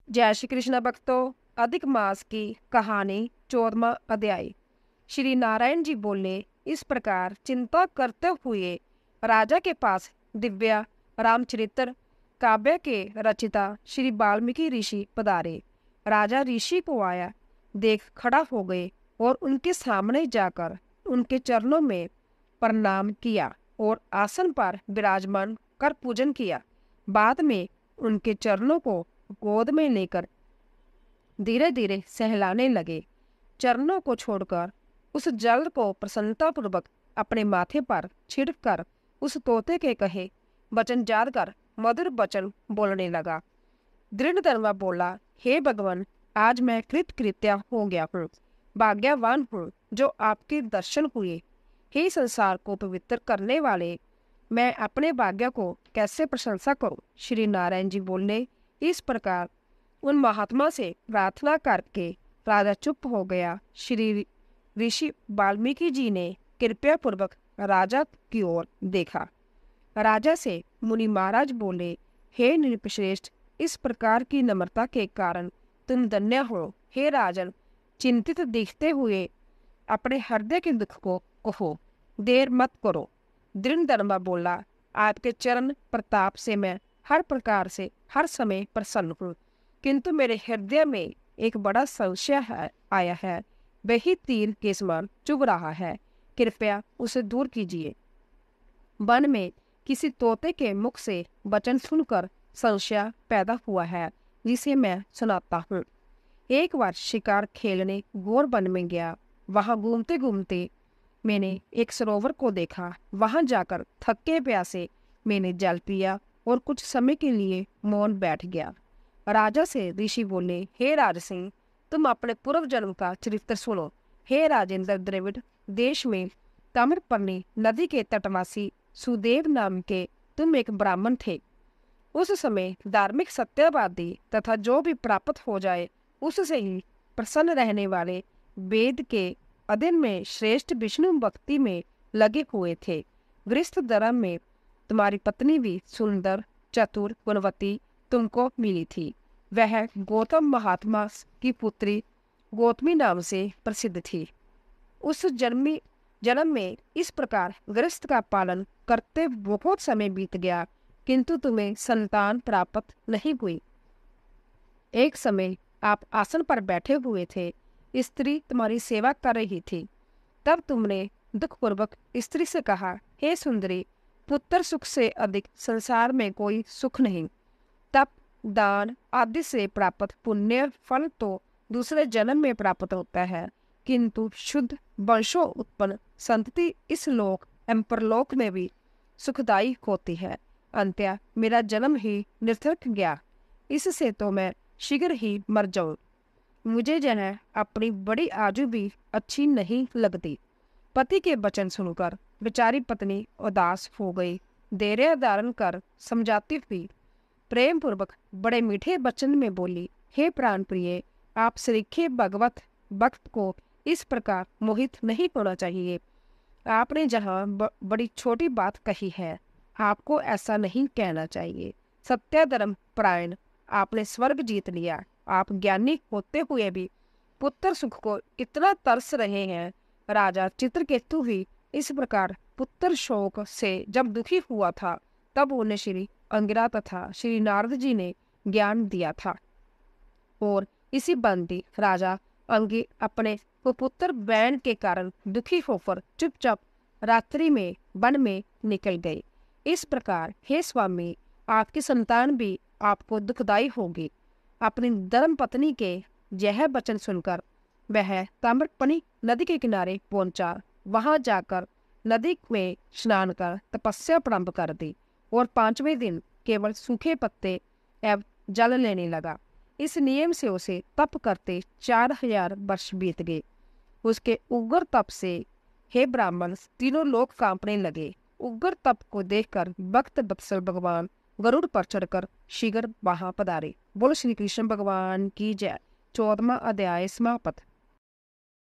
जय श्री कृष्ण भक्तों। अधिक मास की कहानी 14वां अध्याय। श्री नारायण जी बोले, इस प्रकार चिंता करते हुए राजा के पास दिव्या रामचरित्र काव्य के रचिता श्री वाल्मीकि ऋषि पधारे। राजा ऋषि को आया देख खड़ा हो गए और उनके सामने जाकर उनके चरणों में प्रणाम किया और आसन पर विराजमान कर पूजन किया। बाद में उनके चरणों को गोद में लेकर धीरे धीरे सहलाने लगे। चरणों को छोड़कर उस जल को प्रसन्नतापूर्वक अपने माथे पर छिड़क कर उस तोते के कहे वचन याद कर मधुर वचन बोलने लगा। दृढ़ बोला, हे भगवान, आज मैं कृतकृत्य हो गया हूँ, भाग्यवान हूँ जो आपके दर्शन हुए। हे संसार को पवित्र करने वाले, मैं अपने भाग्य को कैसे प्रशंसा करूं। श्री नारायण जी बोले, इस प्रकार उन महात्मा से प्रार्थना करके राजा चुप हो गया। श्री ऋषि वाल्मीकि जी ने कृपया पूर्वक राजा की ओर देखा। राजा से मुनि महाराज बोले, हे नृपश्रेष्ठ, इस प्रकार की नम्रता के कारण तुम धन्य हो। हे राजन, चिंतित दिखते हुए अपने हृदय के दुख को कहो, देर मत करो। दृढ़ बोला, आपके चरण प्रताप से मैं हर प्रकार से हर समय प्रसन्न हूँ, किंतु मेरे हृदय में एक बड़ा संशय आया है। वही तीर के समान चुभ रहा है, कृपया उसे दूर कीजिए। वन में किसी तोते के मुख से वचन सुनकर संशय पैदा हुआ है, जिसे मैं सुनाता हूँ। एक बार शिकार खेलने घोर वन में गया। वहां घूमते घूमते मैंने एक सरोवर को देखा। वहां जाकर थके प्यासे मैंने जल पिया और कुछ समय के लिए मौन बैठ गया। राजा से ऋषि बोले, हे राज सिंह, तुम अपने पूर्व जन्म का चरित्र सुनो। हे राजेंद्र, द्रविड़ देश में ताम्रपर्णी नदी के तटवासी सुदेव नाम के तुम एक ब्राह्मण थे। उस समय धार्मिक सत्यवादी तथा जो भी प्राप्त हो जाए उससे ही प्रसन्न रहने वाले वेद के अध्ययन में श्रेष्ठ विष्णु भक्ति में लगे हुए थे। गृहस्थ धर्म में तुम्हारी पत्नी भी सुंदर चतुर गुणवती तुमको मिली थी। वह गौतम महात्मा की पुत्री गौतमी नाम से प्रसिद्ध थी। उस जन्म में इस प्रकार गृहस्थ का पालन करते बहुत समय बीत गया, किंतु तुम्हें संतान प्राप्त नहीं हुई। एक समय आप आसन पर बैठे हुए थे, स्त्री तुम्हारी सेवा कर रही थी। तब तुमने दुखपूर्वक स्त्री से कहा, हे सुंदरी, पुत्र सुख से अधिक संसार में कोई सुख नहीं। तप दान आदि से प्राप्त पुण्य फल तो दूसरे जन्म में प्राप्त होता है, किंतु शुद्ध वंशों उत्पन्न संतति इस लोक एवं परलोक में भी सुखदायी होती है। अंत्य मेरा जन्म ही निरर्थक गया, इससे तो मैं शीघ्र ही मर जाऊं। मुझे जन अपनी बड़ी आयु भी अच्छी नहीं लगती। पति के वचन सुनकर बेचारी पत्नी उदास हो गई। धैर्य धारण कर समझाती हुई प्रेम पूर्वक बड़े मीठे वचन में बोली, हे प्राण प्रिय, आप श्रीखे भगवत भक्त को इस प्रकार मोहित नहीं होना चाहिए। आपने जहाँ बड़ी छोटी बात कही है, आपको ऐसा नहीं कहना चाहिए। सत्य धर्म परायण, आपने स्वर्ग जीत लिया। आप ज्ञानी होते हुए भी पुत्र सुख को इतना तरस रहे हैं। राजा चित्रकेतु भी इस प्रकार पुत्र शोक से जब दुखी हुआ था, तब उन्हें श्री अंगिरा तथा श्री नारद जी ने ज्ञान दिया था। और इसी बंदी राजा अंगी अपने कुपुत्र बैन के कारण दुखी होकर चुपचाप रात्रि में वन में निकल गए। इस प्रकार हे स्वामी, आपकी संतान भी आपको दुखदायी होगी। अपनी धर्म पत्नी के यह वचन सुनकर वह ताम्रपर्णी नदी के किनारे पहुंचा। वहां जाकर नदी में स्नान कर तपस्या प्रारंभ कर दी और 5वें दिन केवल सूखे पत्ते एवं जल लेने लगा। इस नियम से उसे तप करते 4000 वर्ष बीत गए। उसके उग्र तप से हे ब्राह्मण, तीनों लोग कांपने लगे। उग्र तप को देखकर भक्त वत्सल भगवान गरुड़ पर चढ़कर शीघ्र वहां पधारे। बोलो श्री कृष्ण भगवान की जय। 14वां अध्याय समाप्त।